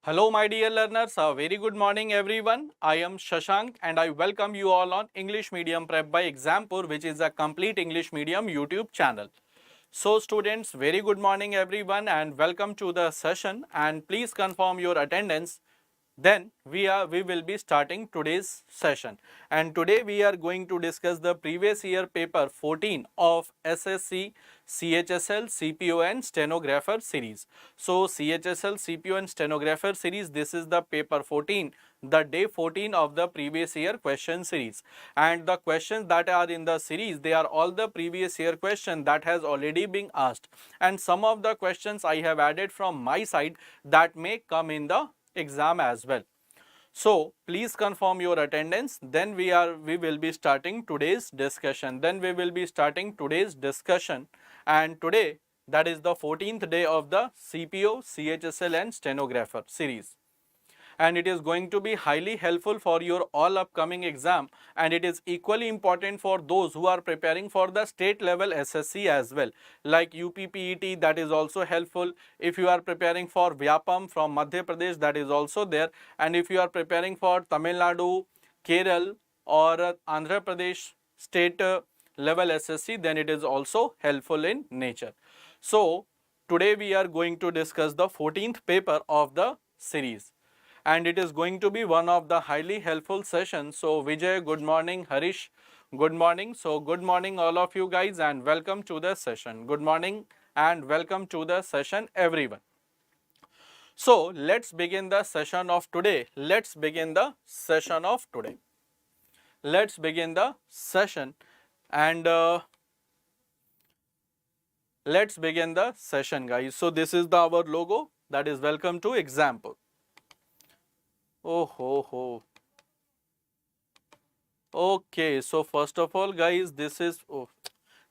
Hello my dear learners, a very good morning everyone. I am Shashank and I welcome you all on English Medium Prep by Exampur, which is a complete English medium YouTube channel. So students, very good morning everyone and welcome to the session, and please confirm your attendance. Then we will be starting today's session, and today we are going to discuss the previous year paper 14 of SSC CHSL CPO and stenographer series. So CHSL CPO and stenographer series, this is the paper 14, the day 14 of the previous year question series, and the questions that are in the series, they are all the previous year question that has already been asked, and some of the questions I have added from my side that may come in the exam as well. So please confirm your attendance. Then we will be starting today's discussion. And today, that is the 14th day of the CPO, CHSL and stenographer series, and it is going to be highly helpful for your all upcoming exam, and it is equally important for those who are preparing for the state level SSC as well, like UPPET, that is also helpful. If you are preparing for Vyapam from Madhya Pradesh, that is also there, and if you are preparing for Tamil Nadu, Kerala or Andhra Pradesh state level SSC, then it is also helpful in nature. So today we are going to discuss the 14th paper of the series, and it is going to be one of the highly helpful sessions. So Vijay, good morning. Harish, good morning. So good morning all of you guys and welcome to the session. Good morning and welcome to the session everyone. So let's begin the session of today. Let's begin the session and let's begin the session guys. So this is our logo, that is welcome to Exampur. Oh ho ho. Okay, so first of all guys, this is,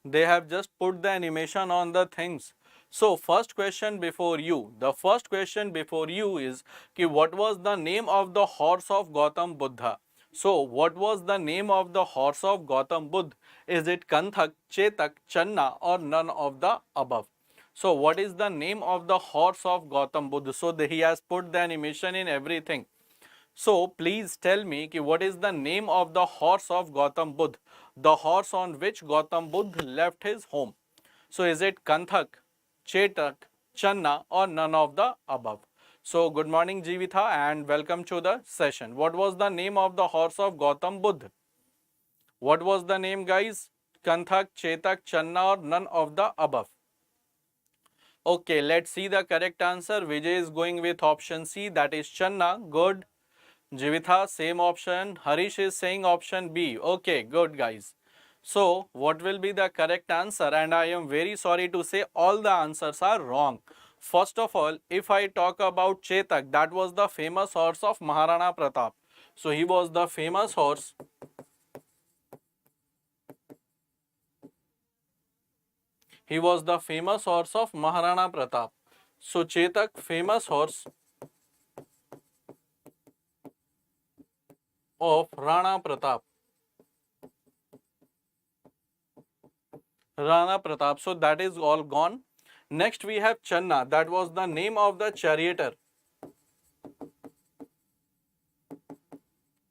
they have just put the animation on the things. So first question before you, is ki what was the name of the horse of Gautam Buddha? So what was the name of the horse of Gautam Buddha? Is it Kanthak, Chetak, Channa or none of the above? So what is the name of the horse of Gautam Buddha? So he has put the animation in everything. So please tell me ki what is the name of the horse of Gautam Buddha, the horse on which Gautam Buddha left his home. So is it Kanthak, Chetak, Channa or none of the above? So good morning Jivitha and welcome to the session. What was the name of the horse of Gautam Buddha? What was the name guys? Kanthak, Chetak, Channa or none of the above? Okay, let's see the correct answer. Vijay is going with option C, that is Channa. Good. Jivitha, same option. Harish is saying option B. Okay, good guys. So, what will be the correct answer? And I am very sorry to say all the answers are wrong. First of all, if I talk about Chetak, that was the famous horse of Maharana Pratap. So, he was the famous horse. He was the famous horse of Maharana Pratap. So, Chetak, famous horse of Rana Pratap. Rana Pratap. So that is all gone. Next we have Channa. That was the name of the charioteer.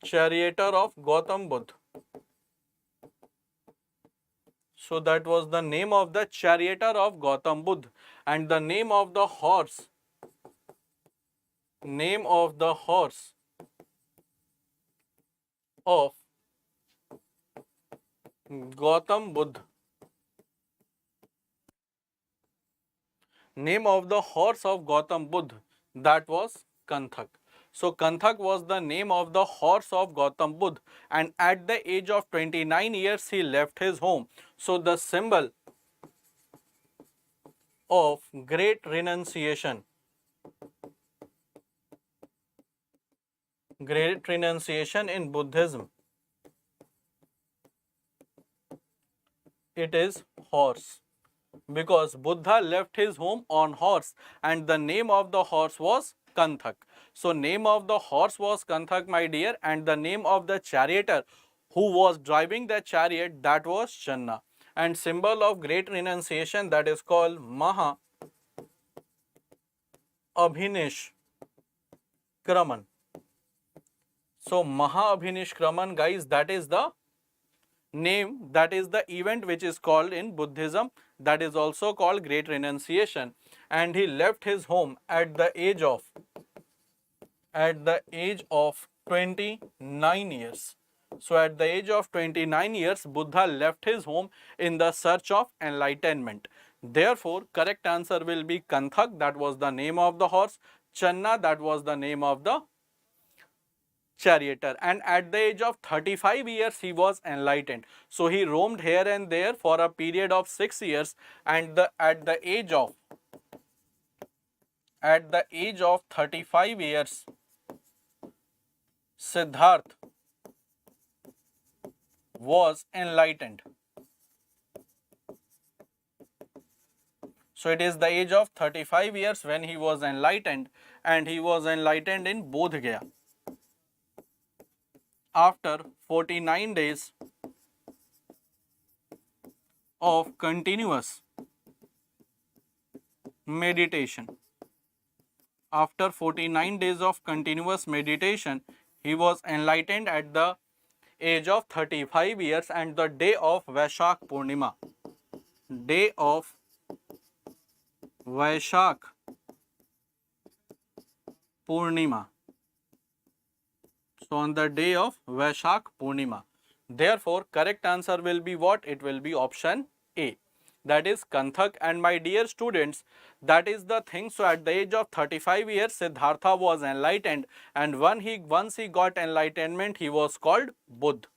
Charioteer of Gautam Buddha. So that was the name of the charioteer of Gautam Buddha. And the name of the horse. Name of the horse of Gautam Buddha. Name of the horse of Gautam Buddha, that was Kanthak. So Kanthak was the name of the horse of Gautam Buddha, and at the age of 29 years he left his home. So the symbol of great renunciation, in Buddhism, it is horse, because Buddha left his home on horse and the name of the horse was Kanthak. So name of the horse was Kanthak, my dear, and the name of the charioteer who was driving the chariot, that was Channa. And symbol of great renunciation, that is called Maha Abhinish So Mahabhinishkraman, guys, that is the name, that is the event which is called in Buddhism, that is also called Great Renunciation. And he left his home at the age of 29 years. So at the age of 29 years, Buddha left his home in the search of enlightenment. Therefore, correct answer will be Kanthak, that was the name of the horse. Channa, that was the name of the charioteer, and at the age of 35 years he was enlightened. So he roamed here and there for a period of 6 years, and at the age of 35 years, Siddharth was enlightened. So it is the age of 35 years when he was enlightened, and he was enlightened in Bodh Gaya. After 49 days of continuous meditation. After 49 days of continuous meditation, he was enlightened at the age of 35 years, and the day of Vaishak Purnima. Day of Vaishak Purnima. So on the day of Vaishak Purnima. Therefore, correct answer will be what? It will be option A. That is Kanthak. And my dear students, that is the thing. So at the age of 35 years, Siddhartha was enlightened, and once he got enlightenment, he was called Buddha.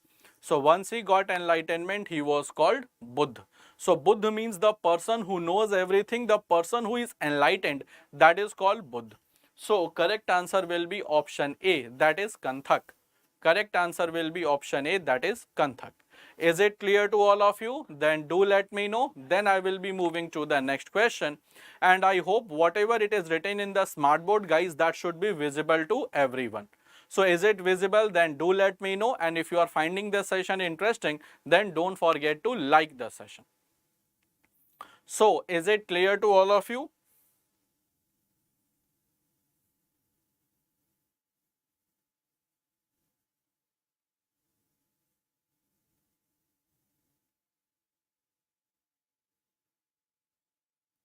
So once he got enlightenment, he was called Buddha. So Buddha means the person who knows everything, the person who is enlightened, that is called Buddha. So correct answer will be option A, that is Kanthak. Correct answer will be option A, that is Kanthak. Is it clear to all of you? Then do let me know. Then I will be moving to the next question. And I hope whatever it is written in the smartboard, guys, that should be visible to everyone. So is it visible? Then do let me know. And if you are finding this session interesting, then don't forget to like the session. So is it clear to all of you?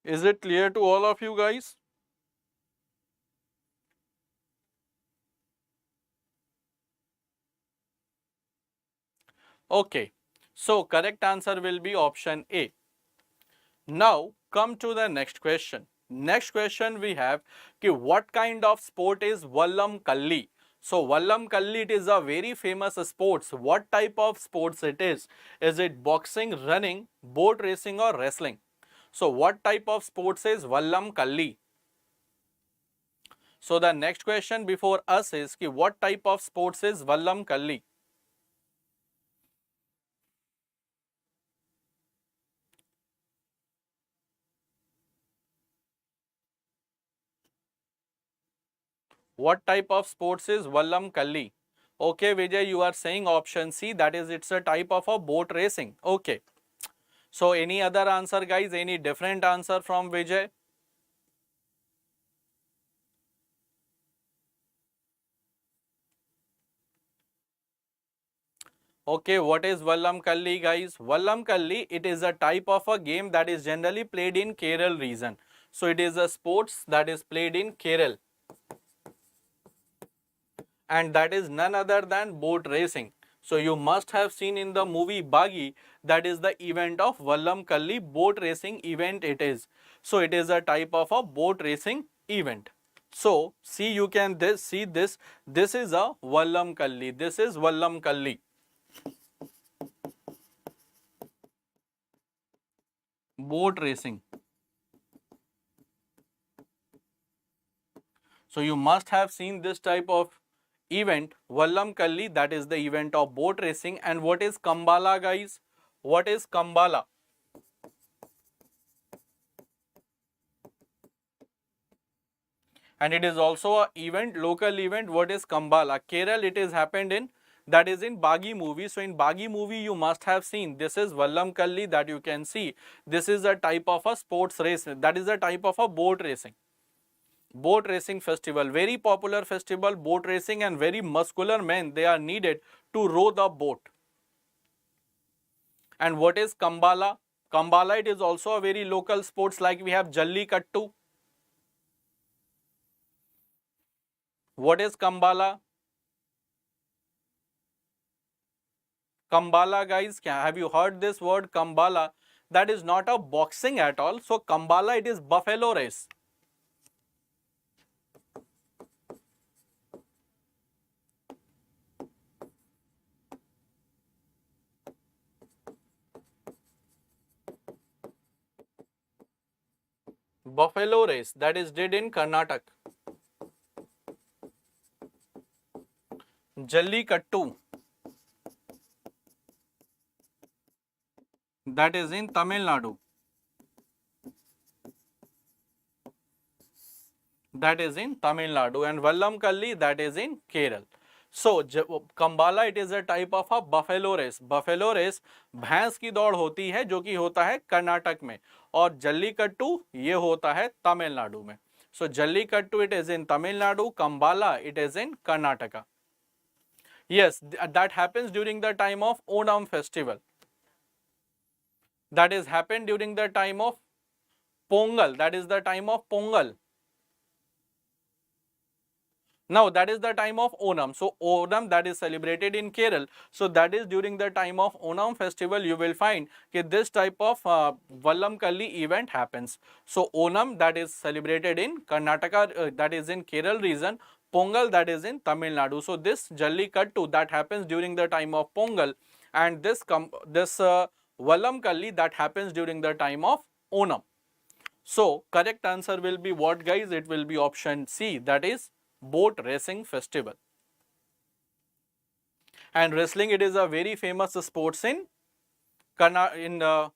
Is it clear to all of you guys? Okay, so correct answer will be option A. Now come to the next question. Next question we have कि what kind of sport is Vallam Kalli? So Vallam Kalli, it is a very famous sports. What type of sports it is? Is it boxing, running, boat racing or wrestling? So what type of sports is Vallam Kalli? So the next question before us is कि what type of sports is Vallam Kalli? What type of sports is Vallam Kalli? Okay, Vijay, you are saying option C, that is it's a type of a boat racing. Okay. So any other answer, guys? Any different answer from Vijay? Okay, what is Vallam Kalli, guys? Vallam Kalli, it is a type of a game that is generally played in Kerala region. So it is a sports that is played in Kerala. And that is none other than boat racing. So you must have seen in the movie Bagi, that is the event of Vallam Kalli boat racing event it is. So it is a type of a boat racing event. So see, you can see this. This is a Vallam Kalli. This is Vallam Kalli. Boat racing. So you must have seen this type of event, Vallam Kalli, that is the event of boat racing. And what is Kambala, guys? What is Kambala? And it is also a event, local event. What is Kambala? Kerala, it is happened in, that is in Bagi movie. So in Bagi movie, you must have seen, this is Vallam Kalli that you can see. This is a type of a sports race. That is a type of a boat racing. Boat racing festival, very popular festival, boat racing, and very muscular men, they are needed to row the boat. And what is Kambala? Kambala, it is also a very local sports, like we have Jallikattu. What is Kambala? Kambala, guys, have you heard this word Kambala? That is not a boxing at all. So Kambala, it is buffalo race. Buffalo race, that is did in Karnataka. Jallikattu, that is in Tamil Nadu. That is in Tamil Nadu. And Vallamkalli, that is in Kerala. So Kambala, it is a type of a buffalo race. Buffalo race भैंस की दौड़ होती है, जो कि होता है कर्नाटक में, और जल्लीकट्टू ये होता है तमिलनाडु में. So Jallikattu, it is in Tamil Nadu. Kambala, it is in Karnataka. Yes, that happens during the time of Onam festival. That is happened during the time of Pongal. That is the time of Pongal. Now that is the time of Onam. So Onam, that is celebrated in Kerala. So that is during the time of Onam festival, you will find that this type of Vallamkalli event happens. So Onam, that is celebrated in Karnataka, that is in Kerala region. Pongal, that is in Tamil Nadu. So this Jallikattu, that happens during the time of Pongal, and this Vallamkalli, that happens during the time of Onam. So correct answer will be what, guys? It will be option C, that is boat racing festival. And wrestling, it is a very famous sports in Haryana.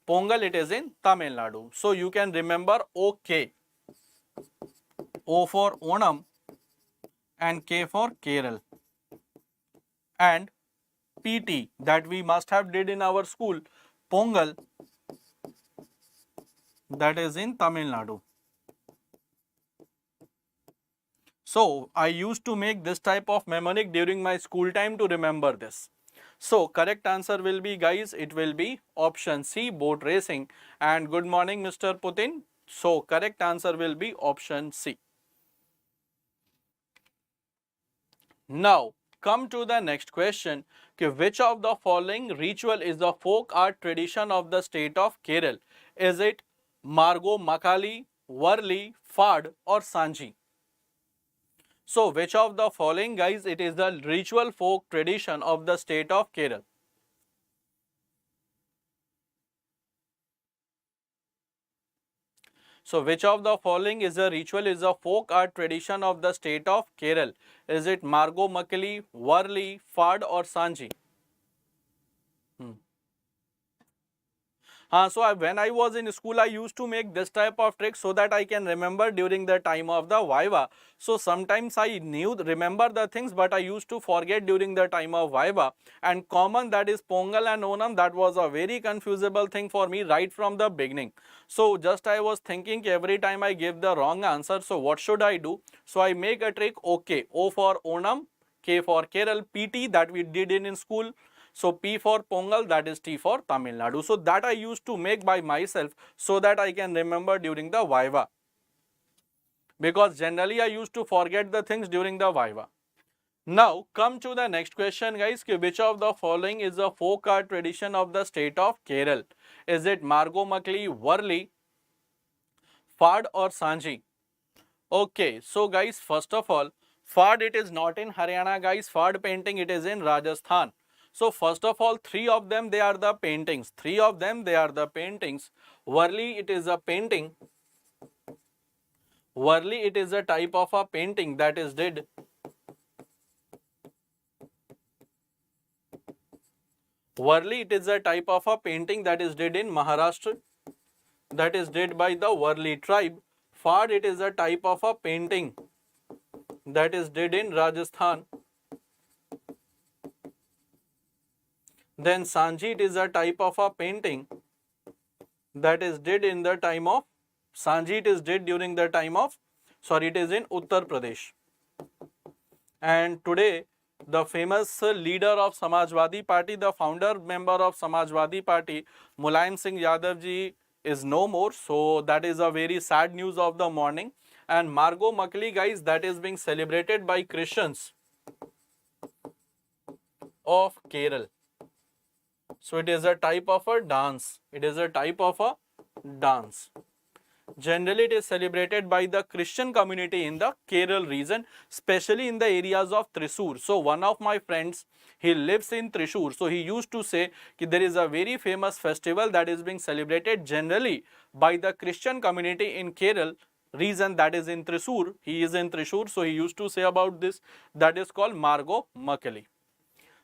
Pongal, it is in Tamil Nadu. So you can remember OK. O for Onam and K for Kerala. And PT, that we must have did in our school. Pongal, that is in Tamil Nadu. So I used to make this type of mnemonic during my school time to remember this. So correct answer will be, guys, it will be option C, boat racing. And good morning, Mr. Putin. So correct answer will be option C. Now come to the next question. Which of the following ritual is the folk art tradition of the state of Kerala? Is it Margo Makali, Varli, Fad, or Sanji? So which of the following, guys, it is the ritual folk tradition of the state of Kerala? So which of the following is a ritual, is a folk art tradition of the state of Kerala? Is it Margo Makali, Varli, Fad, or Sanji? So when I was in school, I used to make this type of trick so that I can remember during the time of the Viva. So sometimes I remember the things, but I used to forget during the time of Viva. And common, that is Pongal and Onam, that was a very confusable thing for me right from the beginning. So just I was thinking every time I give the wrong answer, so what should I do? So I make a trick, okay, O for Onam, K for Kerala, PT, that we did in school. So P for Pongal, that is T for Tamil Nadu. So that I used to make by myself so that I can remember during the Viva. Because generally I used to forget the things during the Viva. Now come to the next question, guys. Which of the following is a folk art tradition of the state of Kerala? Is it Margo Makli, Varli, Fad, or Sanji? Okay, so guys, first of all, Fad, it is not in Haryana, guys. Fad painting, it is in Rajasthan. So first of all, three of them, they are the paintings. Three of them, they are the paintings. Varli, it is a painting. Varli, it is a type of a painting that is did. Varli, it is a type of a painting that is did in Maharashtra. That is did by the Varli tribe. Fad, it is a type of a painting that is did in Rajasthan. Then Sanji, it is a type of a painting that is did in the time of Sanji it is did during the time of, sorry, it is in Uttar Pradesh. And today the famous leader of Samajwadi Party, the founder member of Samajwadi Party, Mulayam Singh Yadav ji is no more. So that is a very sad news of the morning. And Margot Makli, guys, that is being celebrated by Christians of Kerala. So it is a type of a dance. It is a type of a dance. Generally, it is celebrated by the Christian community in the Kerala region, especially in the areas of Thrissur. So one of my friends, he lives in Thrissur. So he used to say that there is a very famous festival that is being celebrated generally by the Christian community in Kerala region, that is in Thrissur. He is in Thrissur. So he used to say about this, that is called Margot Makali.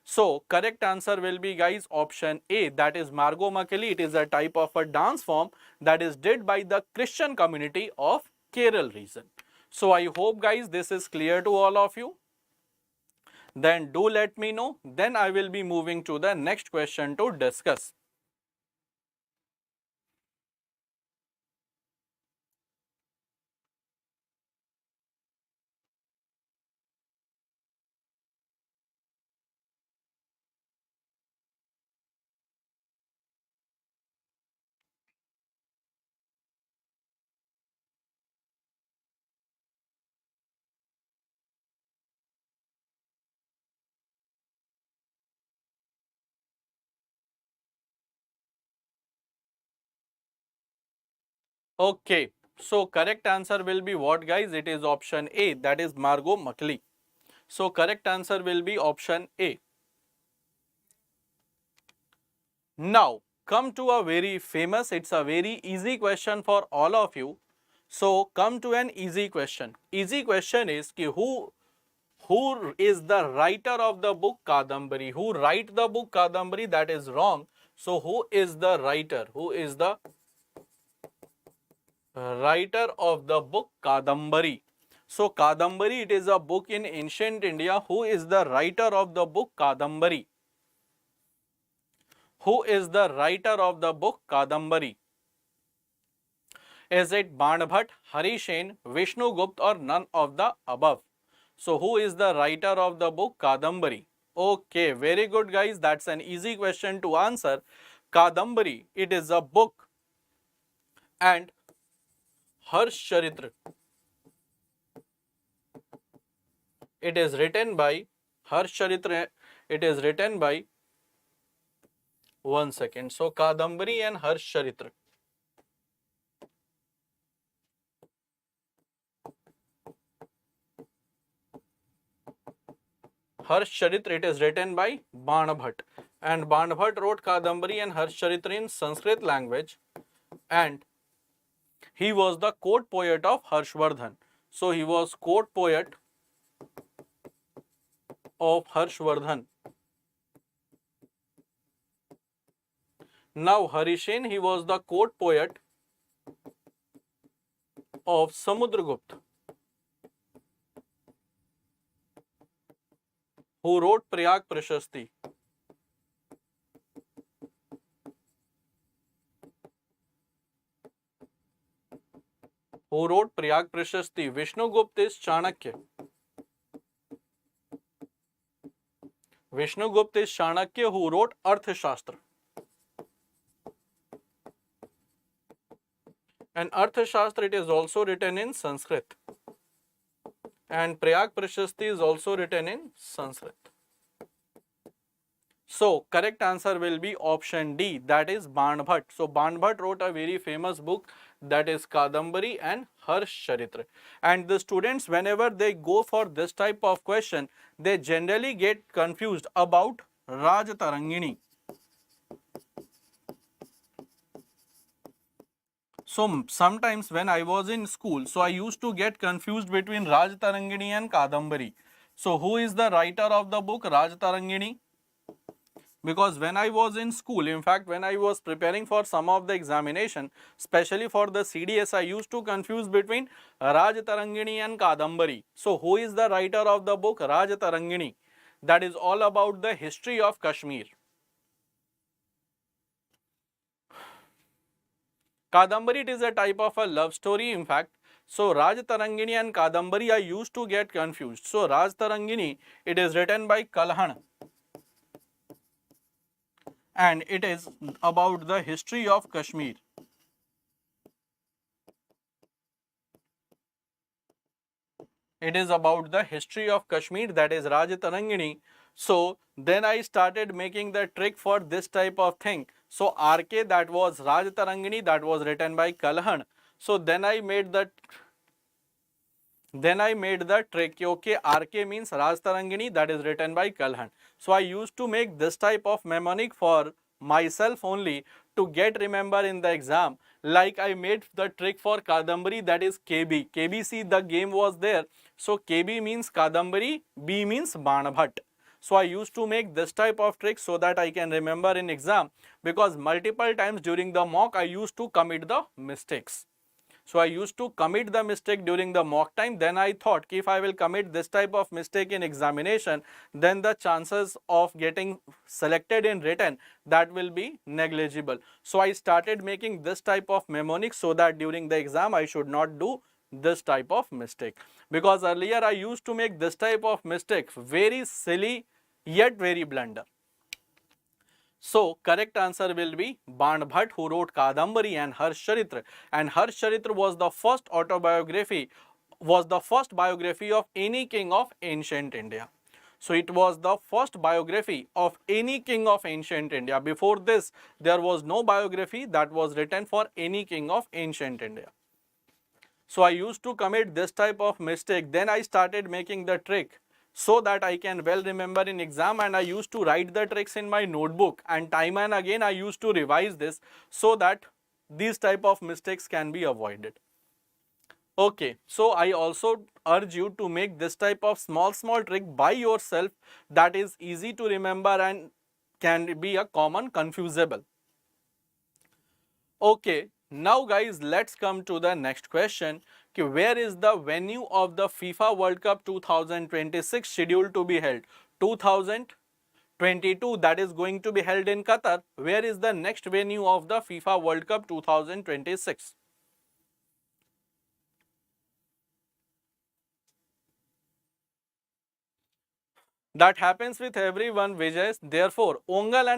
So correct answer will be, guys, option A, that is Margot Makali. It is a type of a dance form that is did by the Christian community of Kerala region. So I hope, guys, this is clear to all of you. Then do let me know. Then I will be moving to the next question to discuss. Okay, so correct answer will be what, guys? It is option A, that is Margot Makali. So correct answer will be option A. Now come to a very famous, it's a very easy question for all of you. So come to an easy question. Easy question is ki who is the writer of the book Kadambari? Who write the book Kadambari? That is wrong. So who is the writer? Who is the writer of the book Kadambari? So Kadambari, it is a book in ancient India. Who is the writer of the book Kadambari? Who is the writer of the book Kadambari? Is it Banbhat, Harishen, Vishnugupta, or none of the above? So who is the writer of the book Kadambari? Okay, very good, guys. That's an easy question to answer. Kadambari, it is a book, and Harsh Charitra, it is written by Harsh Charitra. It is written by, one second. So Kadambari and Harsh Charitra. Harsh Charitra, it is written by Banbhat, and Banbhat wrote Kadambari and Harsh Charitra in Sanskrit language, and he was the court poet of Harshvardhan. So he was court poet of Harshvardhan. Now Harishen, he was the court poet of Samudragupta, who wrote Prayag Prashasti. Who wrote Prayag Prashasti? Vishnugupta is Chanakya. Vishnugupta is Chanakya, who wrote Arthashastra. And Arthashastra, it is also written in Sanskrit. And Prayag Prashasti is also written in Sanskrit. So correct answer will be option D, that is Banbhat. So Banbhat wrote a very famous book, that is Kadambari and Harsh Charitra. And the students, whenever they go for this type of question, they generally get confused about Raj Tarangini. So sometimes when I was in school, so I used to get confused between Raj Tarangini and Kadambari. So who is the writer of the book Raj Tarangini? Because when I was in school, in fact, when I was preparing for some of the examination, especially for the CDS, I used to confuse between Raj Tarangini and Kadambari. So who is the writer of the book Raj Tarangini? That is all about the history of Kashmir. Kadambari, it is a type of a love story in fact. So Raj Tarangini and Kadambari I used to get confused. So Raj Tarangini, it is written by Kalhan and it is about the history of Kashmir. It is about the history of Kashmir, that is Raj Tarangini. So then I started making the trick for this type of thing. So RK, that was Raj Tarangini, that was written by Kalhan. So then I made the trick. Okay, RK means Raj Tarangini, that is written by Kalhan. So I used to make this type of mnemonic for myself only to get remember in the exam. Like I made the trick for Kadambari, that is KB. KBC, the game was there. So KB means Kadambari, B means Banabhat. So I used to make this type of trick so that I can remember in exam, because multiple times during the mock I used to commit the mistakes. So I used to commit the mistake during the mock time. Then I thought if I will commit this type of mistake in examination, then the chances of getting selected in written, that will be negligible. So I started making this type of mnemonic so that during the exam I should not do this type of mistake. Because earlier I used to make this type of mistake, very silly yet very blunder. So correct answer will be Ban Bhatt, who wrote Kadambari and Harshcharitra. And Harshcharitra was the first biography of any king of ancient India. So it was the first biography of any king of ancient India. Before this, there was no biography that was written for any king of ancient India. So I used to commit this type of mistake. Then I started making the trick so that I can well remember in exam, and I used to write the tricks in my notebook, and time and again I used to revise this so that these type of mistakes can be avoided. Okay, so I also urge you to make this type of small trick by yourself, that is easy to remember and can be a common confusable. Okay, now guys, let's come to the next question. Where is the venue of the FIFA World Cup 2026 scheduled to be held? 2022, that is going to be held in Qatar. Where is the next venue of the FIFA World Cup 2026? That happens with everyone, Vijay. Therefore, Pongal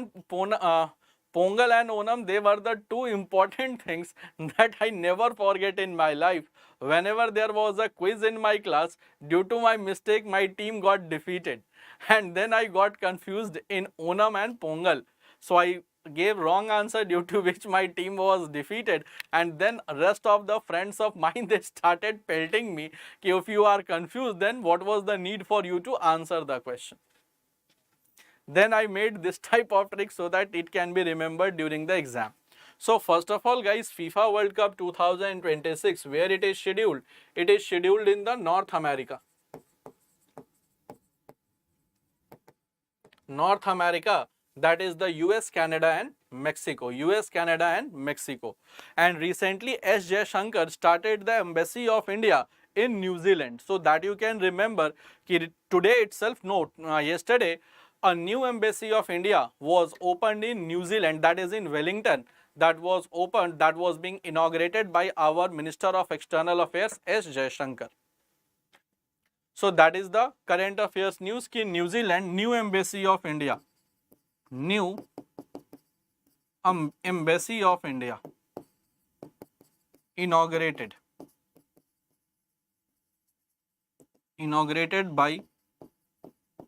and Onam, they were the two important things that I never forget in my life. Whenever there was a quiz in my class, due to my mistake, my team got defeated. And then I got confused in Onam and Pongal. So I gave wrong answer, due to which my team was defeated. And then rest of the friends of mine, they started pelting me. If you are confused, then what was the need for you to answer the question? Then I made this type of trick so that it can be remembered during the exam. So first of all guys, FIFA World Cup 2026, where it is scheduled? It is scheduled in the North America. North America, that is the US, Canada and Mexico. US, Canada and Mexico. And recently S. Shankar started the Embassy of India in New Zealand. So that you can remember, today itself, yesterday, a new Embassy of India was opened in New Zealand, that is in Wellington. That was opened, that was being inaugurated by our Minister of External Affairs, S. Shankar. So that is the current affairs news ki New Zealand, new Embassy of India. New Embassy of India inaugurated by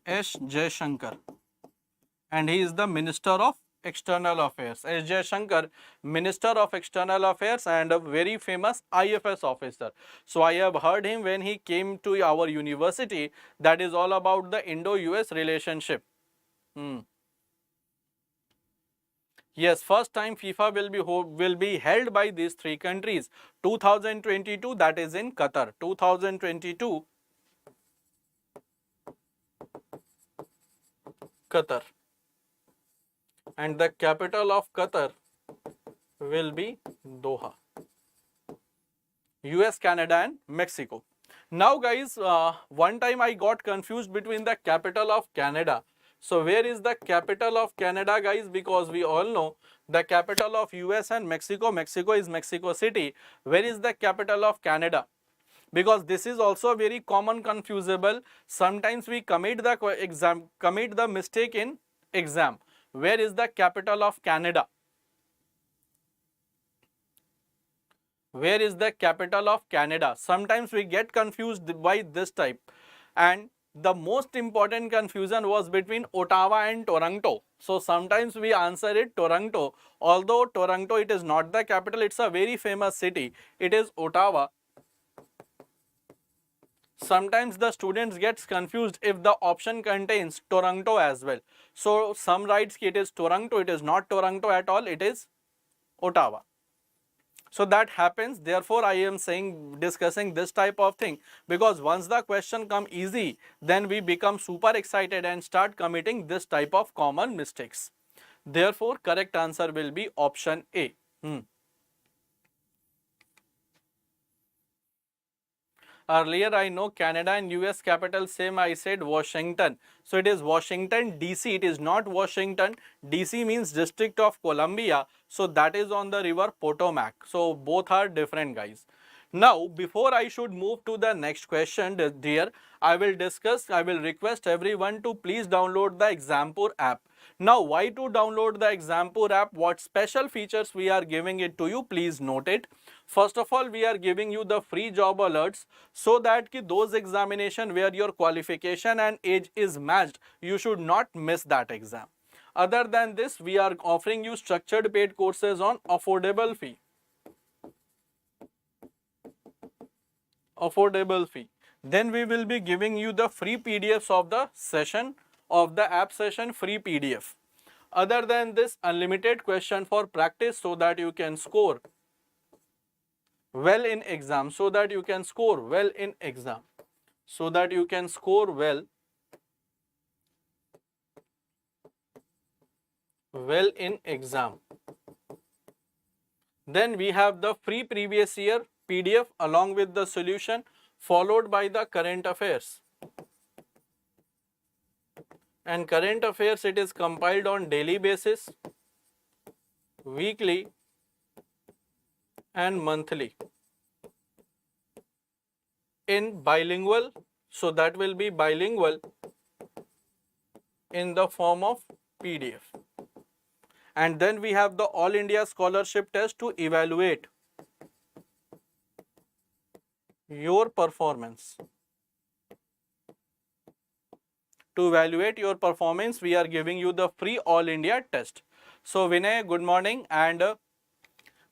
S. Shankar, and he is the Minister of External Affairs. S. Shankar, Minister of External Affairs and a very famous IFS officer. So I have heard him when he came to our university. That is all about the Indo-US relationship. Yes, first time FIFA will be held by these three countries. 2022, that is in Qatar. 2022, Qatar. And the capital of Qatar will be Doha. US, Canada and Mexico. Now guys, one time I got confused between the capital of Canada. So where is the capital of Canada, guys? Because we all know the capital of US and Mexico, Mexico is Mexico City. Where is the capital of Canada? Because this is also very common confusable. Sometimes we commit the mistake in exam. Where is the capital of Canada? Where is the capital of Canada? Sometimes we get confused by this type, and the most important confusion was between Ottawa and Toronto. So sometimes we answer it Toronto, although Toronto, it is not the capital, it's a very famous city, it is Ottawa. Sometimes the students gets confused if the option contains Toronto as well. So some writes it is Toronto, it is not Toronto at all, it is Ottawa. So that happens, therefore I am discussing this type of thing, because once the question come easy, then we become super excited and start committing this type of common mistakes. Therefore correct answer will be option A. Earlier I know Canada and US capital same, I said Washington. So it is Washington DC, it is not Washington. DC means District of Columbia. So that is on the river Potomac. So both are different, guys. Now before I should move to the next question, dear, I will request everyone to please download the Exampur app. Now why to download the Exampur app? What special features we are giving it to you? Please note it. First of all, we are giving you the free job alerts, so that those examination where your qualification and age is matched, you should not miss that exam. Other than this, we are offering you structured paid courses on affordable fee. Then we will be giving you the free PDFs of the session, of the app session, free PDF. Other than this, unlimited question for practice, so that you can score well in exam, so that you can score well in exam, so that you can score well in exam. Then we have the free previous year PDF along with the solution, followed by the current affairs. And current affairs, it is compiled on daily basis, weekly and monthly in bilingual. So that will be bilingual in the form of PDF. And then we have the All India Scholarship Test to evaluate your performance. To evaluate your performance, we are giving you the free All India test. So Vinay, good morning. And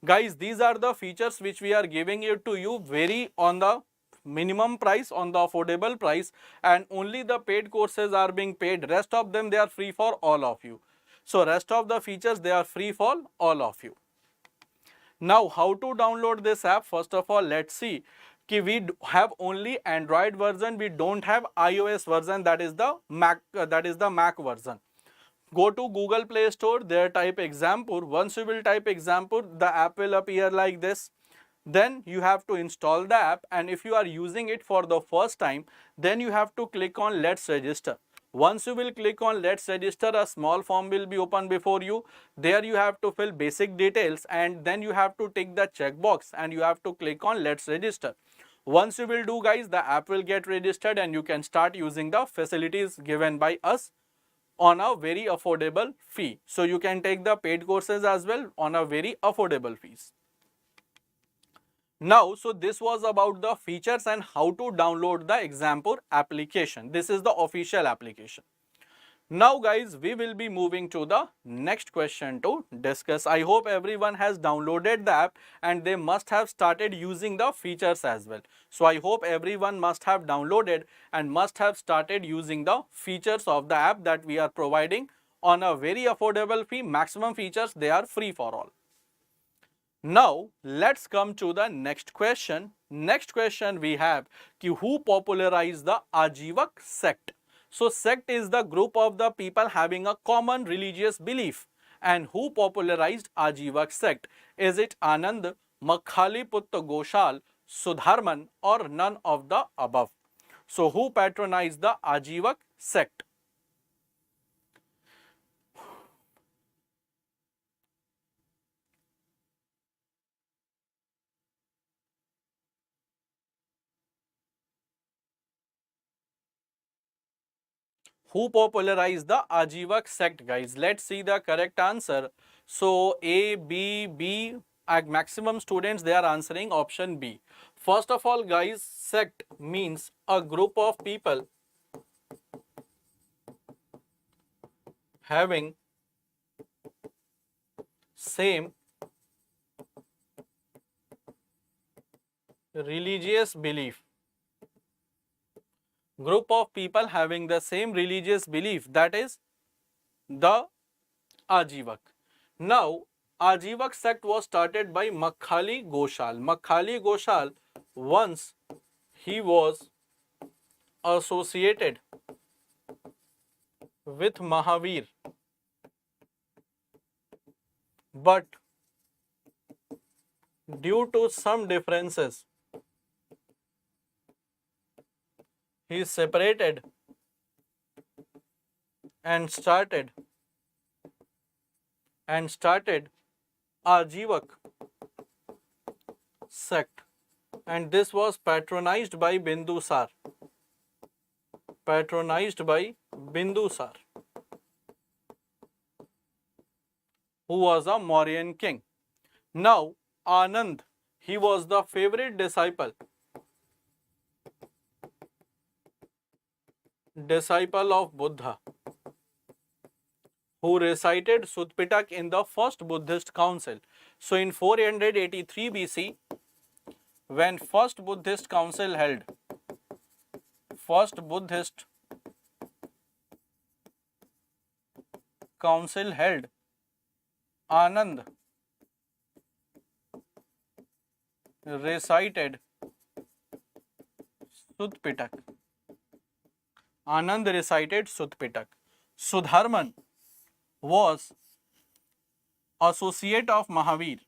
guys, these are the features which we are giving it to you very on the minimum price, on the affordable price, and only the paid courses are being paid. Rest of them, they are free for all of you. So rest of the features, they are free for all of you. Now how to download this app? First of all, let's see. We have only Android version, we don't have iOS version, that is the Mac version. Go to Google Play Store, there type Exampur. Once you will type Exampur, the app will appear like this. Then you have to install the app, and if you are using it for the first time, then you have to click on Let's Register. Once you will click on Let's Register, a small form will be open before you. There you have to fill basic details, and then you have to tick the checkbox and you have to click on Let's Register. Once you will do, guys, the app will get registered and you can start using the facilities given by us on a very affordable fee. So you can take the paid courses as well on a very affordable fees. Now, so this was about the features and how to download the Exampur application. This is the official application. Now guys, we will be moving to the next question to discuss. I hope everyone has downloaded the app and they must have started using the features as well. So I hope everyone must have downloaded and must have started using the features of the app that we are providing on a very affordable fee. Maximum features, they are free for all. Now let's come to the next question. Next question we have, who popularized the Ajivak sect? So sect is the group of the people having a common religious belief. And who popularized Ajivak sect? Is it Anand, Makhaliputta Ghoshal, Sudharman, or none of the above? So who patronized the Ajivak sect? Who popularized the Ajivak sect, guys? Let's see the correct answer. So A, B, B, maximum students they are answering option B. First of all, guys, sect means a group of people having same religious belief. Group of people having the same religious belief, that is the Ajivak. Now, Ajivak sect was started by Makhali Ghoshal. Makhali Ghoshal, once he was associated with Mahavir, but due to some differences, he separated and started Ajivak sect, and this was patronized by Bindusar. Who was a Mauryan king. Now, Anand, he was the favorite disciple of Buddha, who recited Sutpitak in the first Buddhist council. So, in 483 BC, when first Buddhist council held, Anand recited Sutpitak. Sudharman was associate of Mahavir,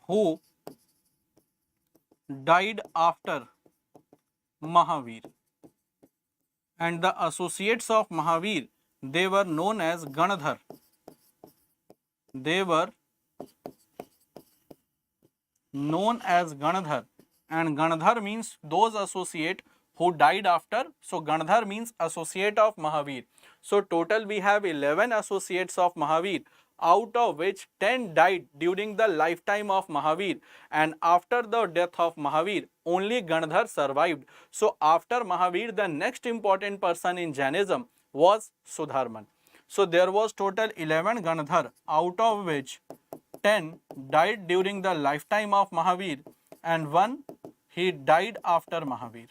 who died after Mahavir. And the associates of Mahavir, they were known as Ganadhar. And Ganadhar means those associate who died after. So Ganadhar means associate of Mahavir. So total we have 11 associates of Mahavir, out of which 10 died during the lifetime of Mahavir, and after the death of Mahavir, only Ganadhar survived. So after Mahavir, the next important person in Jainism was Sudharman. So there was total 11 Ganadhar, out of which 10 died during the lifetime of Mahavir, and one he died after Mahavir.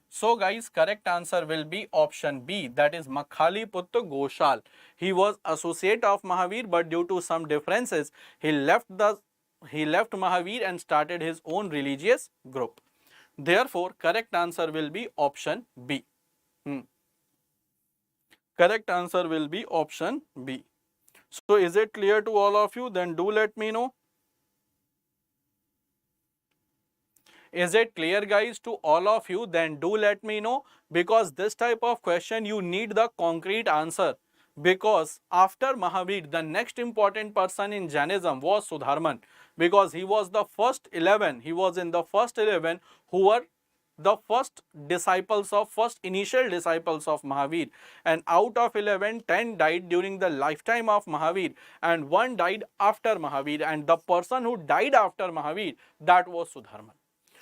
So guys, correct answer will be option B, that is Makhali Putta Ghoshal. He was associate of Mahavir, but due to some differences, he left Mahavir and started his own religious group. Therefore, correct answer will be option B. Correct answer will be option B. So is it clear to all of you? Then do let me know. Is it clear, guys, to all of you? Then do let me know, because this type of question you need the concrete answer. Because after Mahavir, the next important person in Jainism was Sudharman, because he was the first 11. He was in the first 11 who were the initial disciples of Mahavir, and out of 11, 10 died during the lifetime of Mahavir, and one died after Mahavir, and the person who died after Mahavir, that was Sudharman.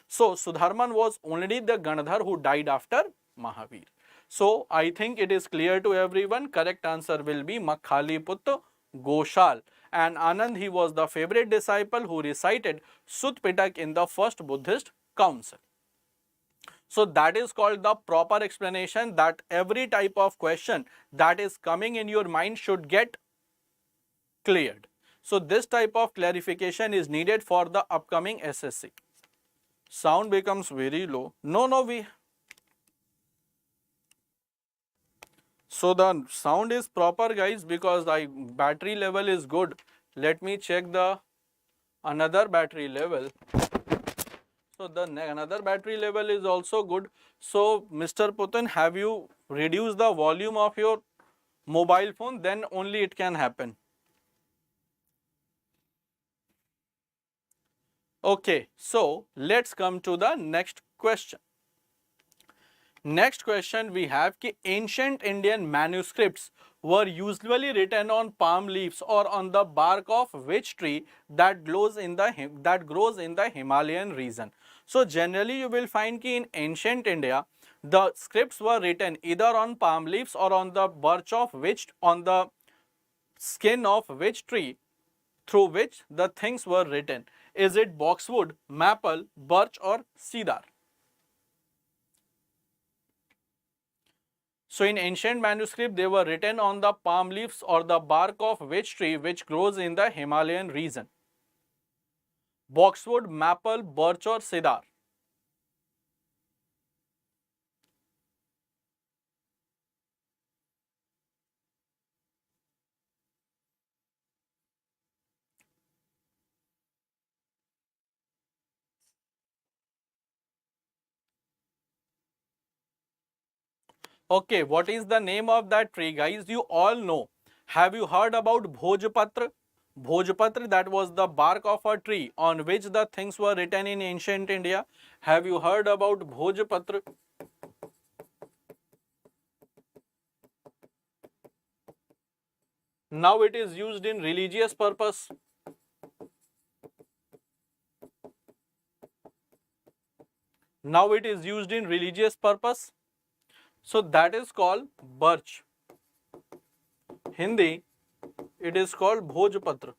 So Sudharman was only the Ganadhar who died after Mahavir. So I think it is clear to everyone. Correct answer will be Makhali Putta Ghoshal, and Anand, he was the favorite disciple who recited Sutpitak in the first Buddhist council. So that is called the proper explanation, that every type of question that is coming in your mind should get cleared. So this type of clarification is needed for the upcoming SSC. Sound becomes very low. So the sound is proper, guys, because the battery level is good. Let me check the another battery level. So the another battery level is also good. So Mr. Putan, have you reduced the volume of your mobile phone? Then only it can happen. Okay, so let's come to the next question. Next question we have कि ancient Indian manuscripts were usually written on palm leaves or on the bark of which tree that grows in the Himalayan region. So generally you will find कि in ancient India the scripts were written either on palm leaves or on the on the skin of which tree through which the things were written. Is it boxwood, maple, birch or cedar? So in ancient manuscript, they were written on the palm leaves or the bark of which tree which grows in the Himalayan region. Boxwood, maple, birch or cedar. Okay, what is the name of that tree, guys? You all know. Have you heard about Bhojpatra? Bhojpatra, that was the bark of a tree on which the things were written in ancient India. Have you heard about Bhojpatra? Now it is used in religious purpose. Now it is used in religious purpose. So that is called birch. Hindi, it is called Bhojpatra.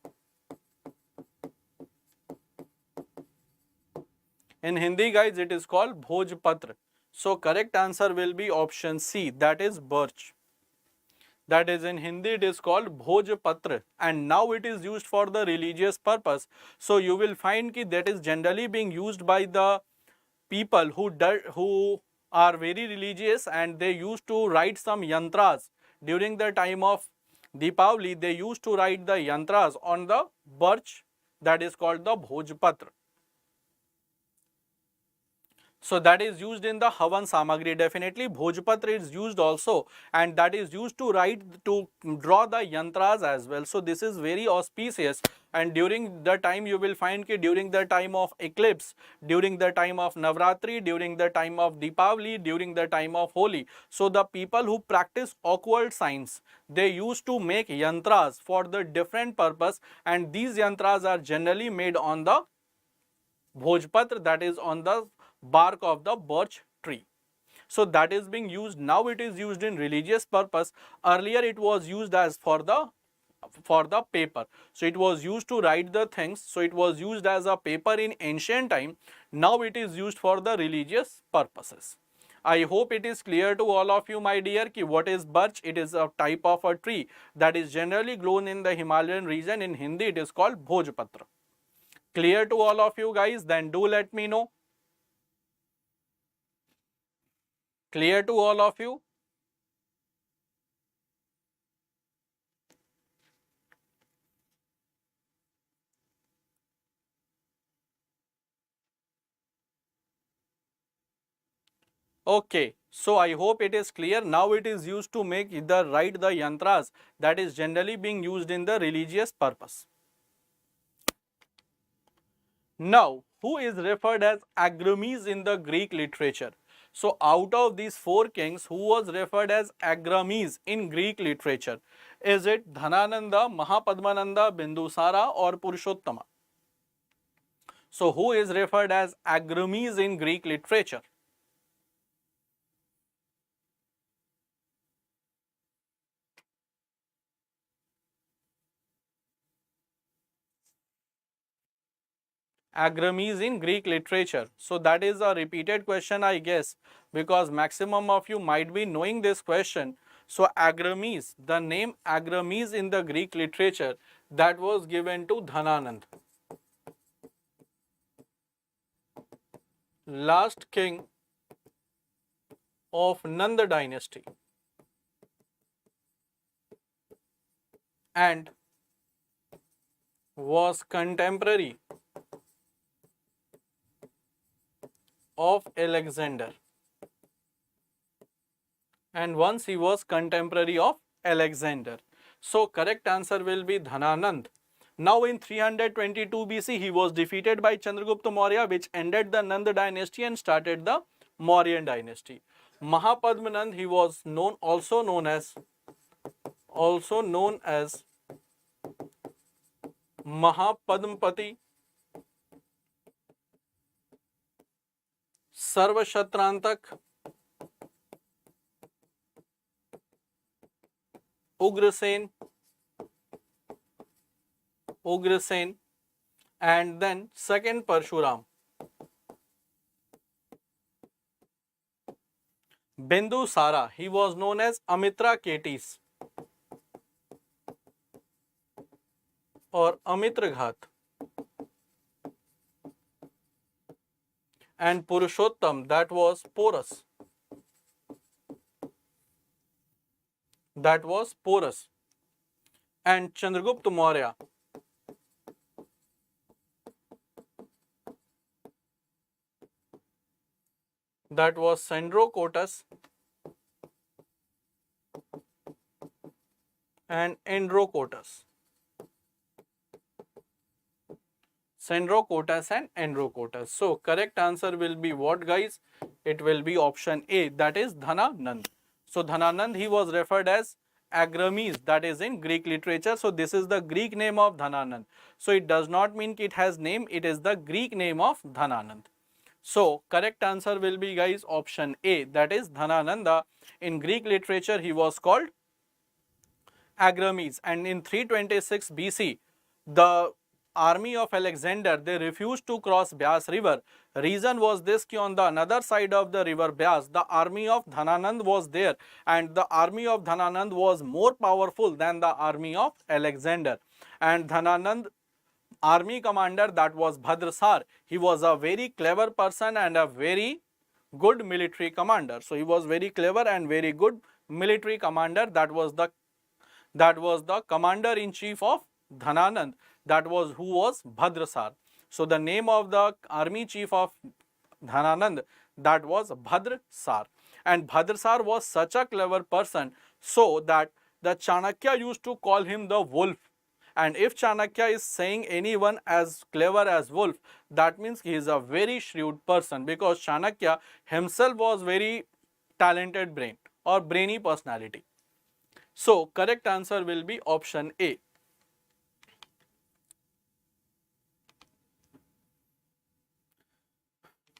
In Hindi, guys, it is called Bhojpatra. So correct answer will be option C, that is birch. That is in Hindi, it is called Bhojpatra, and now it is used for the religious purpose. So you will find that is generally being used by the people who are very religious, and they used to write some yantras during the time of Deepavali. They used to write the yantras on the birch, that is called the Bhojpatra. So that is used in the Havan Samagri. Definitely Bhojpatra is used also, and that is used to draw the yantras as well. So this is very auspicious, and during the time you will find that during the time of eclipse, during the time of Navratri, during the time of Deepavali, during the time of Holi. So the people who practice occult science, they used to make yantras for the different purpose, and these yantras are generally made on the Bhojpatra, that is on the bark of the birch tree. So that is being used, now it is used in religious purpose. Earlier it was used as for the paper. So it was used to write the things. So it was used as a paper in ancient time. Now it is used for the religious purposes. I hope it is clear to all of you, my dear, ki what is birch. It is a type of a tree that is generally grown in the Himalayan region. In Hindi it is called Bhojpatra. Clear to all of you guys? Then do let me know. Clear to all of you? Okay, so I hope it is clear. Now it is used to write the yantras that is generally being used in the religious purpose. Now, who is referred as Agrames in the Greek literature? So out of these four kings, who was referred as Agrames in Greek literature? Is it Dhanananda, Mahapadmananda, Bindusara or Purushottama? So who is referred as Agrames in Greek literature? Agrames in Greek literature. So that is a repeated question, I guess, because maximum of you might be knowing this question. So Agrames, the name Agrames in the Greek literature, that was given to Dhananand, last king of Nanda dynasty, and was contemporary of Alexander. And once he was contemporary of Alexander. So correct answer will be Dhananand. Now in 322 BC, he was defeated by Chandragupta Maurya, which ended the Nanda dynasty and started the Mauryan dynasty. Mahapadmanand, he was also known as Mahapadmpati, Sarvashatrantak, Ugrasen, and then second Parshuram. Bindusara, he was known as Amitra Ketis or Amitraghat. And Purushottam, that was Porus. And Chandragupta Maurya, that was Sandrocotus and Androcotus. So correct answer will be what, guys? It will be option A, that is Dhananand. So Dhananand, he was referred as Agrames, that is in Greek literature. So this is the Greek name of Dhananand. So it does not mean it has name, it is the Greek name of Dhananand. So correct answer will be, guys, option A, that is Dhanananda. In Greek literature, he was called Agrames, and in 326 BC, the army of Alexander, they refused to cross Byas river. Reason was this, ki on the another side of the river Byas, the army of Dhananand was there, and the army of Dhananand was more powerful than the army of Alexander. And Dhananand army commander, that was Bhadrasar, he was a very clever person and a very good military commander. So he was very clever and very good military commander. That was the commander-in-chief of Dhananand, who was Bhadrasar. So the name of the army chief of Dhananand, that was Bhadrasar. And Bhadrasar was such a clever person, so that the Chanakya used to call him the wolf. And if Chanakya is saying anyone as clever as wolf, that means he is a very shrewd person, because Chanakya himself was very talented brain or brainy personality. So correct answer will be option A.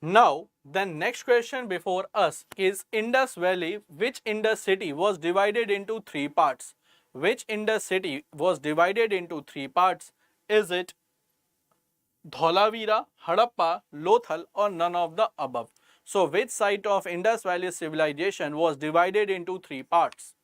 Now the next question before us is Indus Valley. Which Indus city was divided into three parts? Which Indus city was divided into three parts? Is it Dholavira, Harappa, Lothal, or none of the above? So which site of Indus Valley civilization was divided into three parts?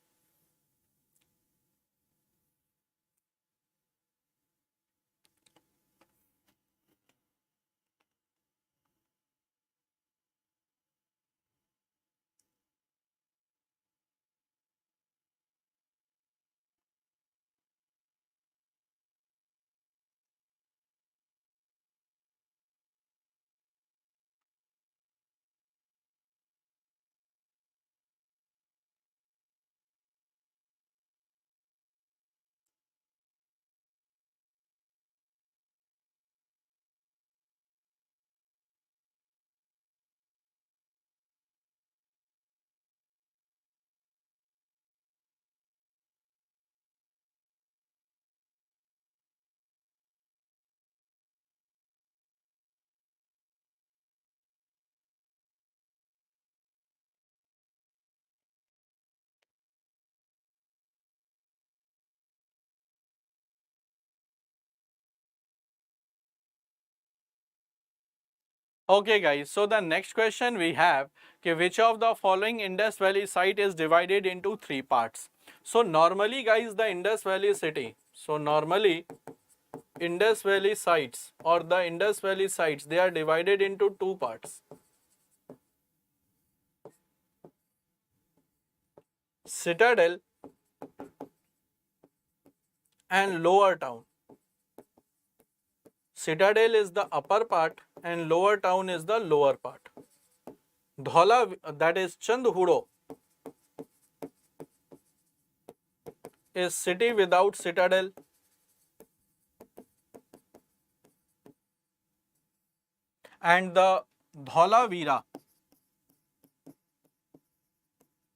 Okay guys, so the next question we have, which of the following Indus Valley site is divided into three parts? So normally guys, the Indus Valley city, Indus Valley sites or the Indus Valley sites, they are divided into two parts: Citadel and Lower Town. Citadel is the upper part and Lower Town is the lower part. Dhola, that is Chandhudo, is city without citadel. And the Dhalavira,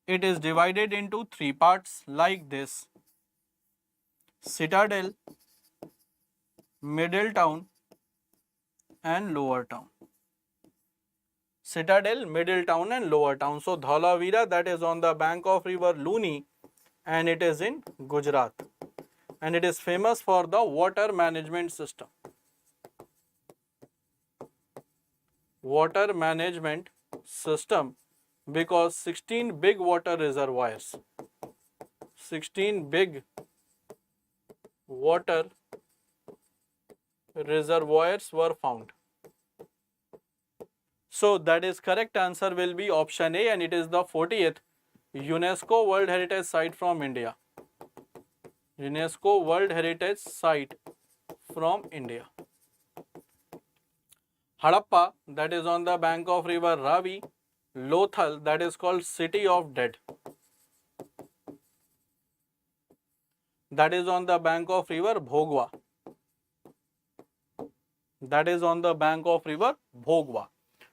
it is divided into three parts like this: Citadel, Middle Town and Lower Town. Citadel, Middle Town and Lower Town. So Dhalavira, that is on the bank of river Luni, and it is in Gujarat, and it is famous for the water management system. Water management system, because 16 big water reservoirs, 16 big water reservoirs were found. So that is correct answer will be option A, and it is the 40th UNESCO World Heritage Site from India. UNESCO World Heritage Site from India. Harappa, that is on the bank of river Ravi. Lothal, that is called City of Dead. That is on the bank of river Bhogwa. That is on the bank of river Bhogwa.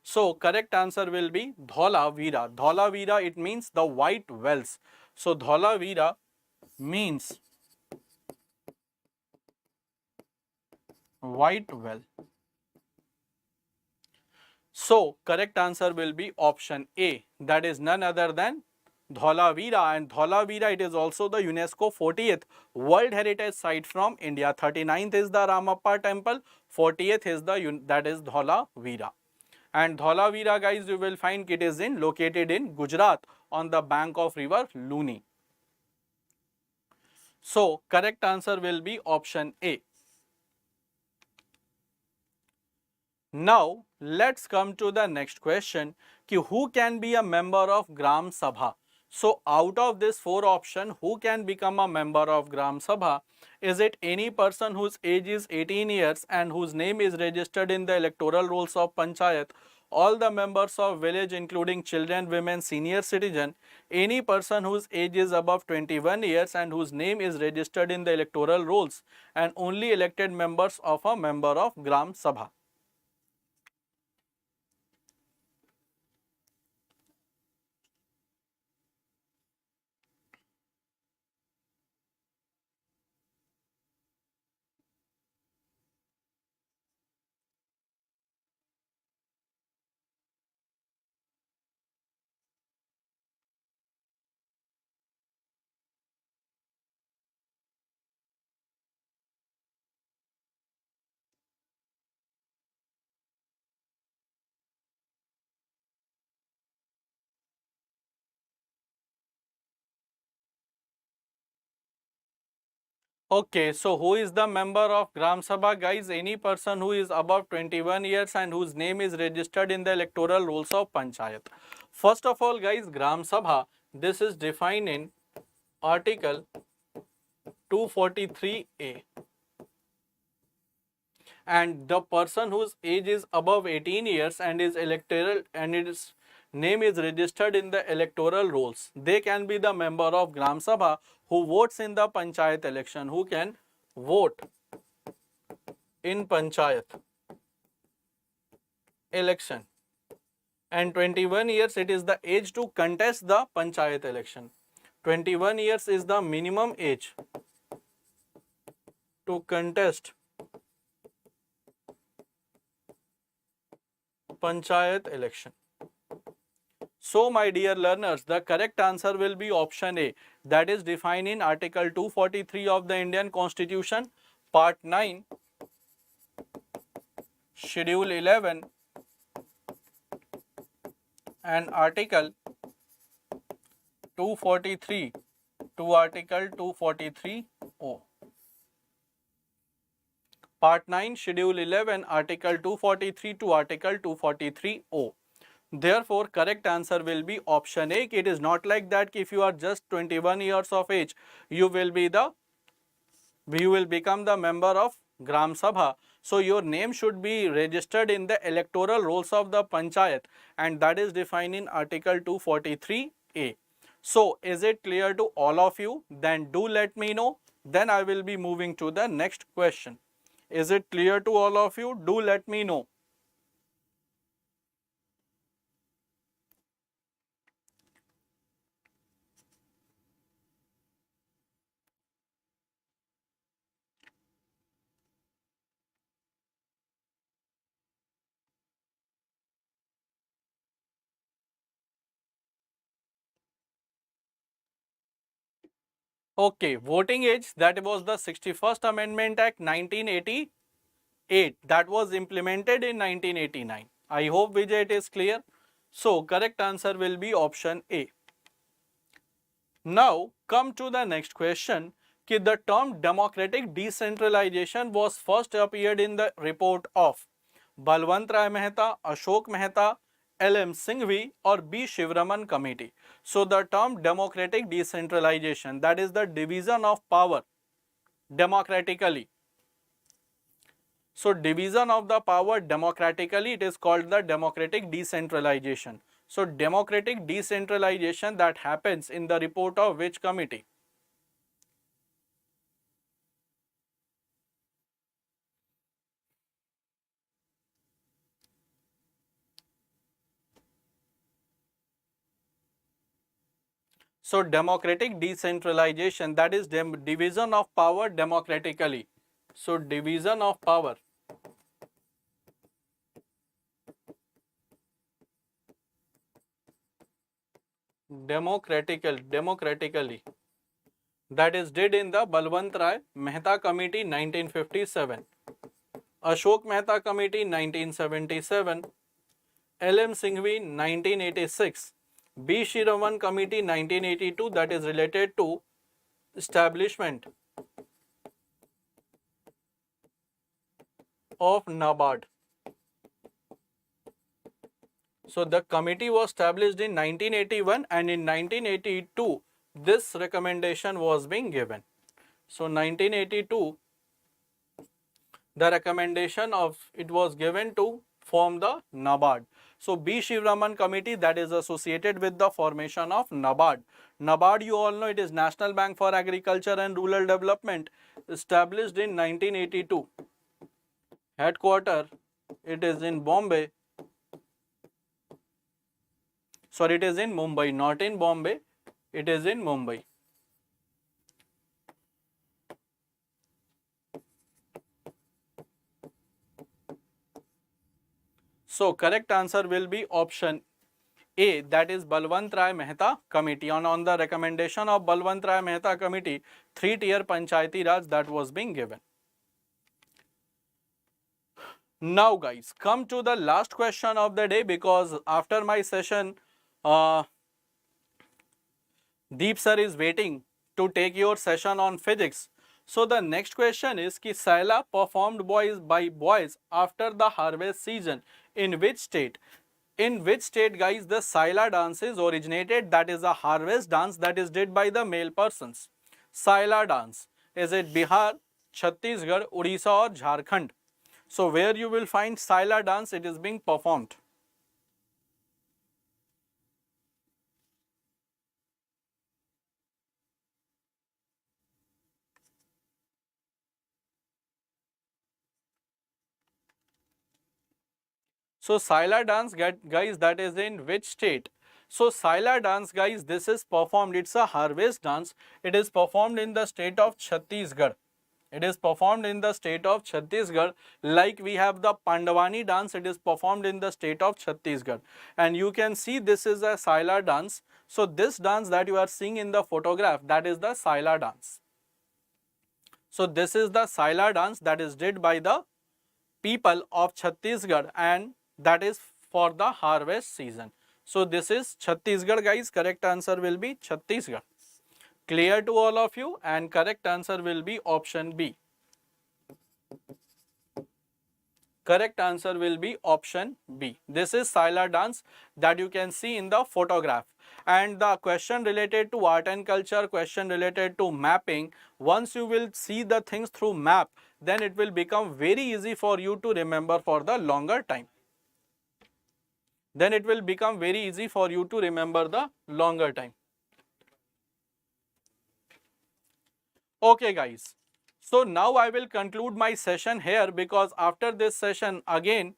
So correct answer will be Dhalavira. Dhalavira, it means the white wells. So Dhalavira means white well. So correct answer will be option A. That is none other than Dhalavira, and Dhalavira, it is also the UNESCO 40th World Heritage Site from India. 39th is the Ramappa temple, 40th is that is Dhalavira. And Dhalavira, guys, you will find it is located in Gujarat on the bank of river Luni. So correct answer will be option A. Now let's come to the next question, ki who can be a member of Gram Sabha? So out of this four option, who can become a member of Gram Sabha? Is it any person whose age is 18 years and whose name is registered in the electoral rolls of Panchayat? All the members of village including children, women, senior citizen, any person whose age is above 21 years and whose name is registered in the electoral rolls, and only elected members of a member of Gram Sabha. Okay, so who is the member of Gram Sabha, guys? Any person who is above 21 years and whose name is registered in the electoral rolls of Panchayat. First of all, guys, Gram Sabha, this is defined in Article 243A. And the person whose age is above 18 years and is electoral and its name is registered in the electoral rolls, they can be the member of Gram Sabha who votes in the Panchayat election, who can vote in Panchayat election. And 21 years, it is the age to contest the Panchayat election. 21 years is the minimum age to contest Panchayat election. So my dear learners, the correct answer will be option A, that is defined in Article 243 of the Indian Constitution, Part 9, Schedule 11 and Article 243 to Article 243O. Part 9, Schedule 11, Article 243 to Article 243O. Therefore, correct answer will be option A. It is not like that if you are just 21 years of age, you will become the member of Gram Sabha. So your name should be registered in the electoral rolls of the Panchayat, and that is defined in Article 243A. So is it clear to all of you? Then do let me know. Then I will be moving to the next question. Is it clear to all of you? Do let me know. Okay, voting age, that was the 61st Amendment Act 1988 that was implemented in 1989. I hope Vijay it is clear. So correct answer will be option A. Now come to the next question. कि the term democratic decentralization was first appeared in the report of Balwant Rai Mehta, Ashok Mehta, L.M. Singhvi or B. Shivraman committee. So the term democratic decentralization, that is the division of power democratically. So division of the power democratically, it is called the democratic decentralization. So democratic decentralization that happens in the report of which committee? So democratic decentralization, that is division of power democratically. So division of power democratically, that is did in the Balwant Rai Mehta committee 1957, Ashok Mehta committee 1977, L.M. Singhvi 1986, B. Shiraman committee 1982, that is related to establishment of NABARD. So the committee was established in 1981 and in 1982 this recommendation was being given. So 1982 the recommendation of it was given to form the NABARD. So B. Shivraman committee, that is associated with the formation of NABARD. NABARD, you all know, it is National Bank for Agriculture and Rural Development, established in 1982. Headquarter, it is in Bombay. Sorry, it is in Mumbai, not in Bombay, it is in Mumbai. So correct answer will be option A, that is Balwant Rai Mehta committee. On the recommendation of Balwant Rai Mehta committee, 3-tier Panchayati Raj that was being given. Now guys, come to the last question of the day, because after my session, Deep sir is waiting to take your session on physics. So the next question is कि Saila performed by boys after the harvest season in which state? In which state guys the Saila dance is originated, that is a harvest dance that is did by the male persons. Saila dance, is it Bihar, Chhattisgarh, Odisha or Jharkhand? So where you will find Saila dance, it is being performed. So Saila dance guys, that is in which state? So Saila dance guys, this is performed, it's a harvest dance. It is performed in the state of Chhattisgarh. It is performed in the state of Chhattisgarh. Like we have the Pandwani dance, it is performed in the state of Chhattisgarh. And you can see this is a Saila dance. So this dance that you are seeing in the photograph, that is the Saila dance. So this is the Saila dance that is did by the people of Chhattisgarh, and that is for the harvest season. So this is Chhattisgarh guys, correct answer will be Chhattisgarh. Clear to all of you, and correct answer will be option B. Correct answer will be option B. This is Saila dance that you can see in the photograph. And the question related to art and culture, question related to mapping, once you will see the things through map, then it will become very easy for you to remember for the longer time. Then it will become very easy for you to remember the longer time. Okay guys, so now I will conclude my session here, because after this session again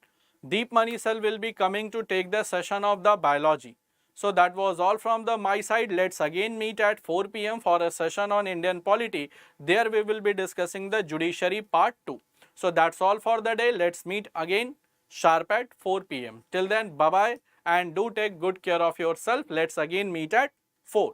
Deep Money Cell will be coming to take the session of the biology. So that was all from my side. Let's again meet at 4 p.m. for a session on Indian polity. There we will be discussing the judiciary part 2. So that's all for the day. Let's meet again sharp at 4 p.m. Till then, bye bye, and do take good care of yourself. Let's again meet at 4.